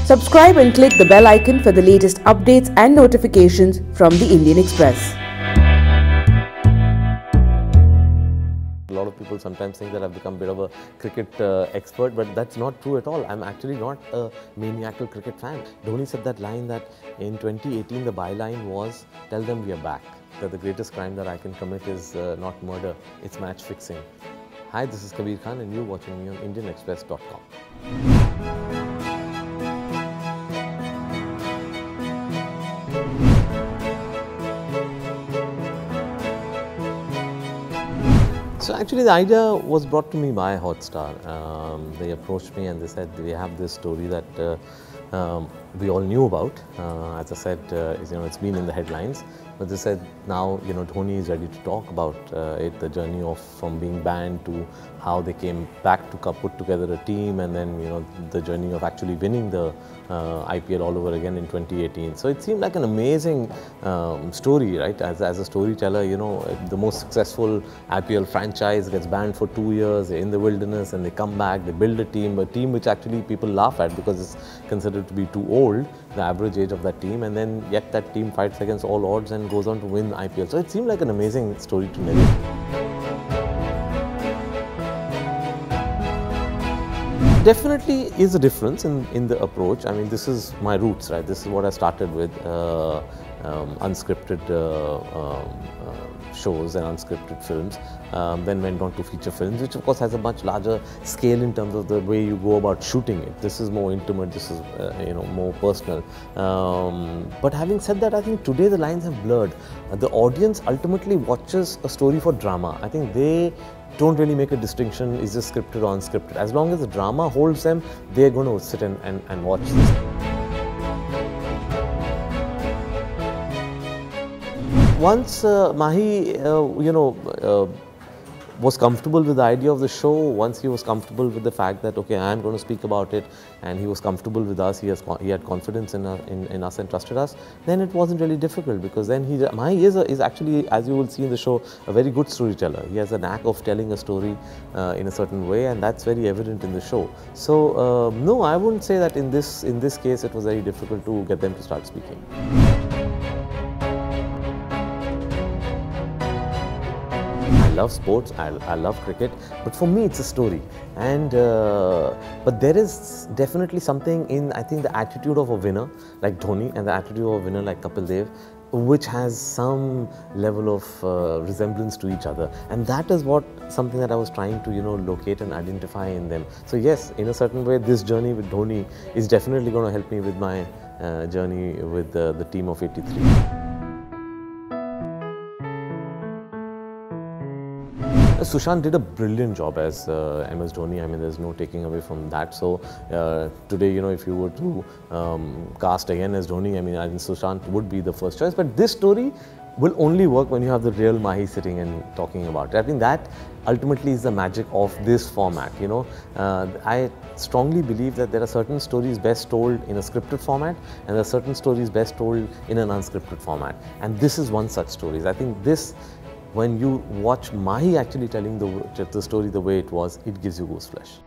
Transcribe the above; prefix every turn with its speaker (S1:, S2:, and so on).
S1: Subscribe and click the bell icon for the latest updates and notifications from the Indian Express.
S2: A lot of people sometimes think that I've become a bit of a cricket expert, but that's not true at all. I'm actually not a maniacal cricket fan. Dhoni said that line that in 2018 the byline was, "Tell them we are back." That the greatest crime that I can commit is not murder, it's match fixing. Hi, this is Kabir Khan and you're watching me on IndianExpress.com. So actually the idea was brought to me by Hotstar. They approached me and they said we have this story that we all knew about. As I said, it's been in the headlines. But they said now Dhoni is ready to talk about it, the journey of from being banned to how they came back to put together a team, and then the journey of actually winning the IPL all over again in 2018. So it seemed like an amazing story, right? As a storyteller, the most successful IPL franchise gets banned for 2 years, they're in the wilderness, and they come back, they build a team which actually people laugh at because it's considered to be too old, the average age of that team, and then yet that team fights against all odds and goes on to win IPL. So it seemed like an amazing story to narrate. Definitely is a difference in the approach. I mean, this is my roots, right? This is what I started with, unscripted shows and unscripted films, then went on to feature films, which of course has a much larger scale in terms of the way you go about shooting it. This is more intimate, this is more personal. But having said that, I think today the lines have blurred. The audience ultimately watches a story for drama. I think they don't really make a distinction, is this scripted or unscripted. As long as the drama holds them, they're going to sit and watch this. Once Mahi, was comfortable with the idea of the show, once he was comfortable with the fact that, okay, I am going to speak about it, and he was comfortable with us, he had confidence in us and trusted us, then it wasn't really difficult, because then Mahi is actually, as you will see in the show, a very good storyteller. He has a knack of telling a story in a certain way, and that's very evident in the show. So no, I wouldn't say that in this case it was very difficult to get them to start speaking. I love sports, I love cricket, but for me it's a story. And but there is definitely something in, I think, the attitude of a winner like Dhoni and the attitude of a winner like Kapil Dev, which has some level of resemblance to each other, and that is something that I was trying to locate and identify in them. So yes, in a certain way, this journey with Dhoni is definitely going to help me with my journey with the team of '83. Sushant did a brilliant job as MS Dhoni. I mean, there's no taking away from that. So today, if you were to cast again as Dhoni, I think Sushant would be the first choice. But this story will only work when you have the real Mahi sitting and talking about it. I think that ultimately is the magic of this format. I strongly believe that there are certain stories best told in a scripted format, and there are certain stories best told in an unscripted format. And this is one such story. I think this, when you watch Mahi actually telling the story the way it was, it gives you gooseflesh.